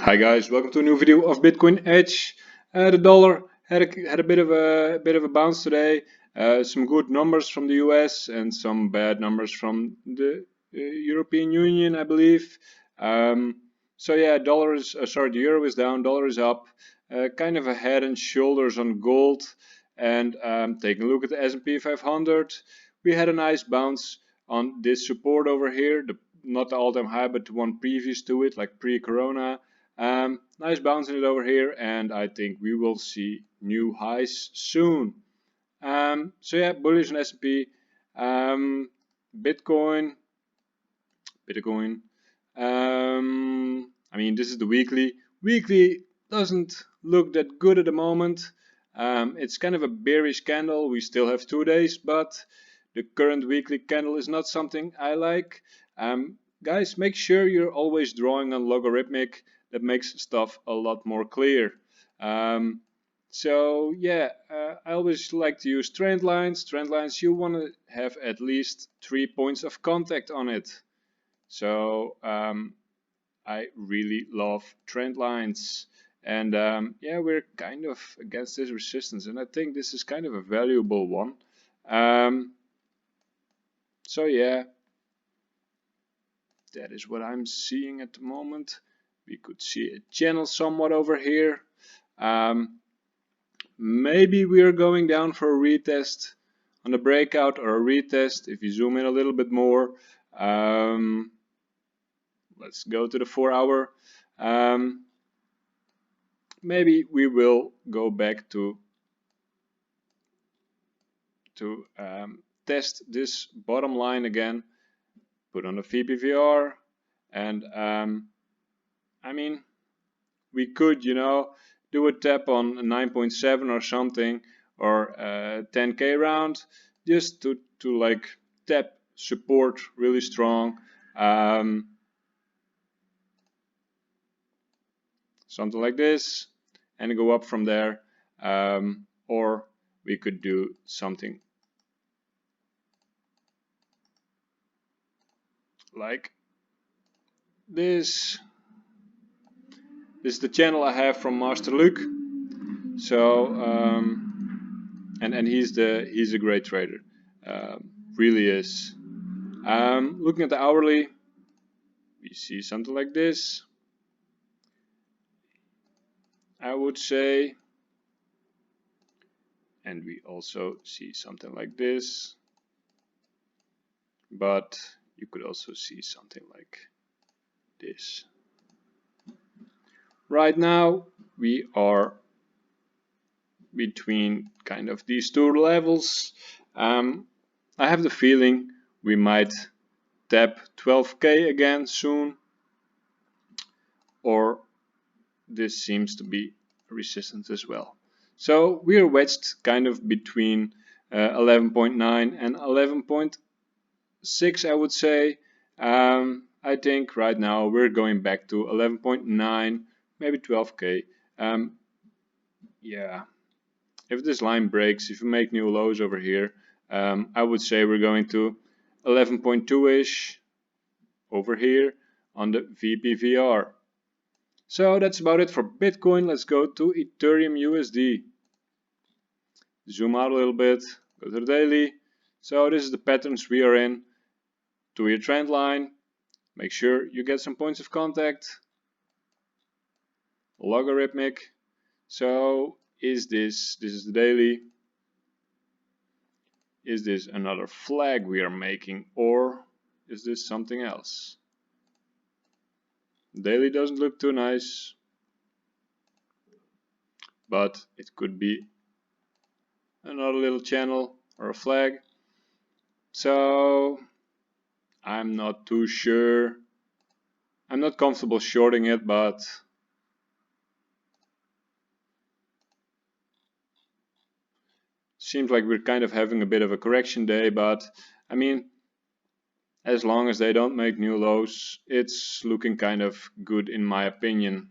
Hi guys, welcome to a new video of Bitcoin Edge. The dollar had a bit of a bounce today. Some good numbers from the US and some bad numbers from the European Union, I believe. So yeah, the euro is down, dollar is up. Kind of a head and shoulders on gold. And taking a look at the S&P 500, we had a nice bounce on this support over here. Not the all-time high, but the one previous to it, like pre-corona. Nice bouncing it over here, and I think we will see new highs soon. So yeah, bullish on S&P. Bitcoin. I mean, this is the weekly. Weekly doesn't look that good at the moment. It's kind of a bearish candle. We still have 2 days, but the current weekly candle is not something I like. Guys, make sure you're always drawing on logarithmic. That makes stuff a lot more clear. So yeah, I always like to use trend lines. Trend lines, you want to have at least 3 points of contact on it. So I really love trend lines. And yeah, we're kind of against this resistance, and I think this is kind of a valuable one. So yeah, that is what I'm seeing at the moment. We could see a channel somewhat over here. Maybe we are going down for a retest on the breakout, or a retest if you zoom in a little bit more. Let's go to the 4-hour. Maybe we will go back to test this bottom line again, put on the VPVR, and I mean, we could, do a tap on 9.7 or something, or 10k round, just to like tap support really strong. Something like this, and go up from there. Or we could do something like this. This is the channel I have from Master Luke. So and he's a great trader, really is. Looking at the hourly, we see something like this, I would say, and we also see something like this, but you could also see something like this. Right now we are between kind of these two levels. I have the feeling we might tap 12k again soon, or this seems to be resistance as well. So we are wedged kind of between 11.9 and 11.6, I would say. I think right now we're going back to 11.9, maybe 12k. Yeah, if this line breaks, if we make new lows over here, I would say we're going to 11.2-ish over here on the VPVR. So that's about it for Bitcoin. Let's go to Ethereum USD. Zoom out a little bit, go to the daily. So this is the patterns we are in. 2-year trend line. Make sure you get some points of contact. Logarithmic. So is this is the daily. Is this another flag we are making, or is this something else? Daily doesn't look too nice, but it could be another little channel or a flag. So I'm not too sure. I'm not comfortable shorting it, but seems like we're kind of having a bit of a correction day. But I mean, as long as they don't make new lows, it's looking kind of good in my opinion.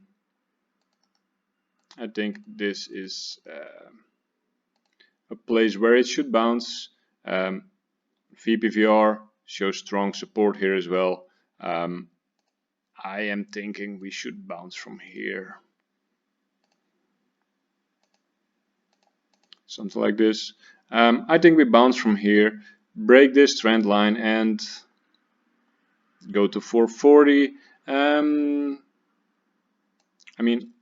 I think this is a place where it should bounce. VPVR shows strong support here as well. I am thinking we should bounce from here. Something like this. I think we bounce from here, break this trend line, and go to 440. I mean,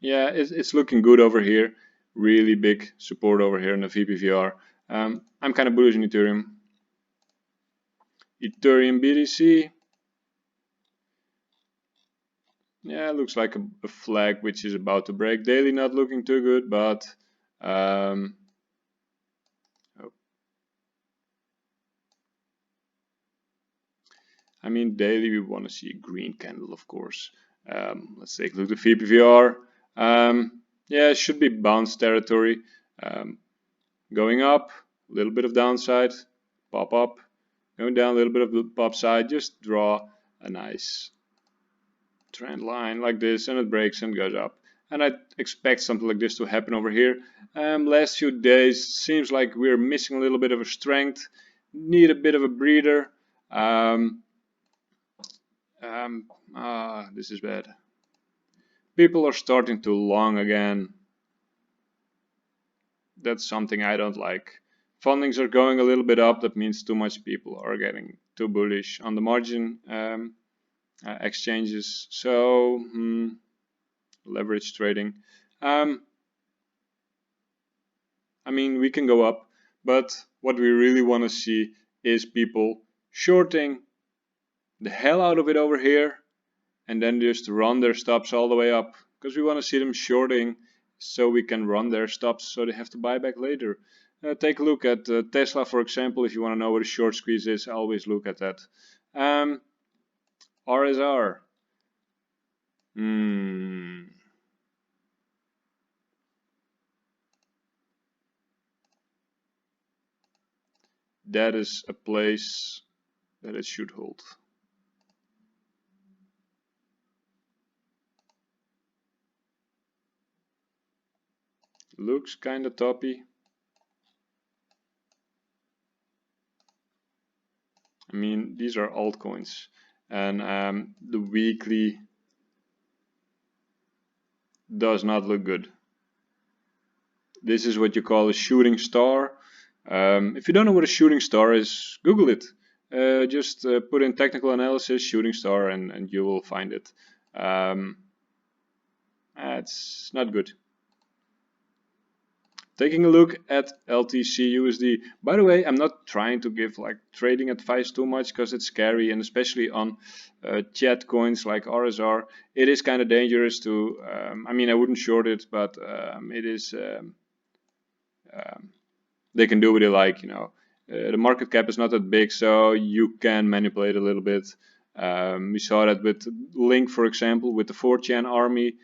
yeah, it's looking good over here. Really big support over here in the VPVR. I'm kind of bullish in Ethereum. Ethereum BTC. Yeah, looks like a flag which is about to break. Daily not looking too good, but oh. I mean, daily we want to see a green candle, of course. Let's take a look at VPVR. Yeah, it should be bounce territory. Going up, a little bit of downside, pop up. Going down, a little bit of the pop side. Just draw a nice trend line like this, and it breaks and goes up. And I expect something like this to happen over here. Last few days seems like we're missing a little bit of a strength. Need a bit of a breather. This is bad. People are starting to long again. That's something I don't like. Fundings are going a little bit up. That means too much people are getting too bullish on the margin exchanges. So leverage trading. I mean, we can go up, but what we really want to see is people shorting the hell out of it over here and then just run their stops all the way up, because we want to see them shorting so we can run their stops so they have to buy back later. Take a look at Tesla, for example. If you want to know what a short squeeze is, always look at that. RSR. That is a place that it should hold. Looks kind of toppy. I mean, these are altcoins, and the weekly does not look good. This is what you call a shooting star. If you don't know what a shooting star is, Google it. Just put in technical analysis shooting star and you will find it. It's not good. Taking a look at LTC USD. By the way, I'm not trying to give like trading advice too much because it's scary, and especially on chat coins like RSR, it is kind of dangerous to. I mean, I wouldn't short it, but it is. They can do what they like, you know. The market cap is not that big, so you can manipulate a little bit. We saw that with Link, for example, with the 4chan army.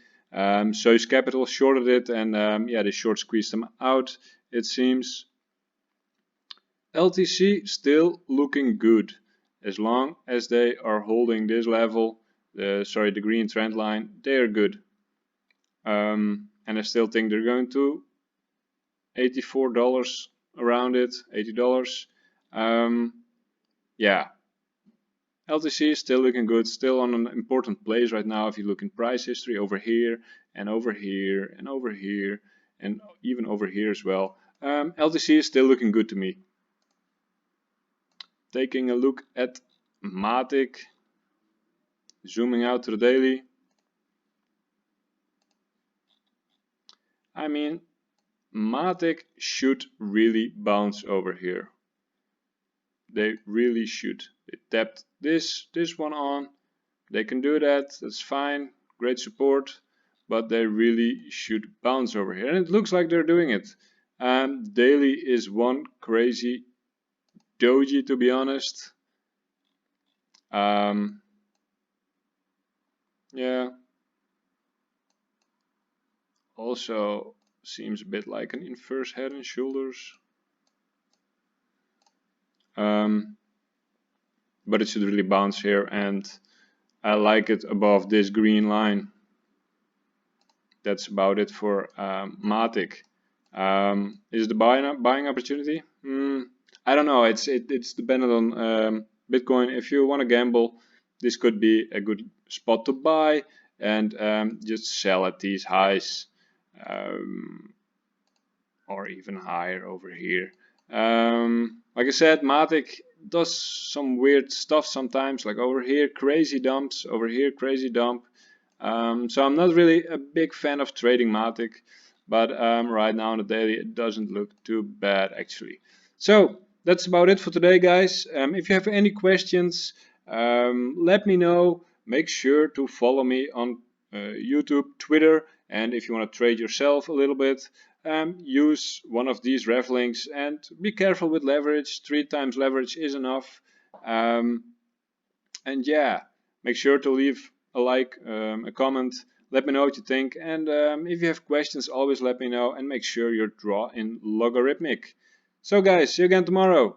So's Capital shorted it, and yeah, they short squeezed them out, it seems. LTC still looking good as long as they are holding this level. The green trend line, they are good. And I still think they're going to $84 around it, $80. Yeah, LTC is still looking good, still on an important place right now. If you look in price history, over here and over here and over here and even over here as well, LTC is still looking good to me. Taking a look at Matic, zooming out to the daily. I mean, Matic should really bounce over here. They really should. They tapped this one on. They can do that. That's fine. Great support. But they really should bounce over here. And it looks like they're doing it. Daily is one crazy doji, to be honest. Yeah. Also seems a bit like an inverse head and shoulders. But it should really bounce here, and I like it above this green line. That's about it for Matic. Is the buying opportunity? I don't know. It's dependent on Bitcoin. If you want to gamble, this could be a good spot to buy and just sell at these highs, or even higher over here. Like I said, Matic does some weird stuff sometimes, like over here crazy dumps, over here crazy dump. So I'm not really a big fan of trading Matic, but right now on the daily it doesn't look too bad actually. So that's about it for today, guys. If you have any questions, let me know. Make sure to follow me on YouTube, Twitter, and if you want to trade yourself a little bit, use one of these ref links, and be careful with leverage. 3 times leverage is enough. And yeah, make sure to leave a like, a comment. Let me know what you think, and if you have questions, always let me know, and make sure you draw in logarithmic. So guys, see you again tomorrow.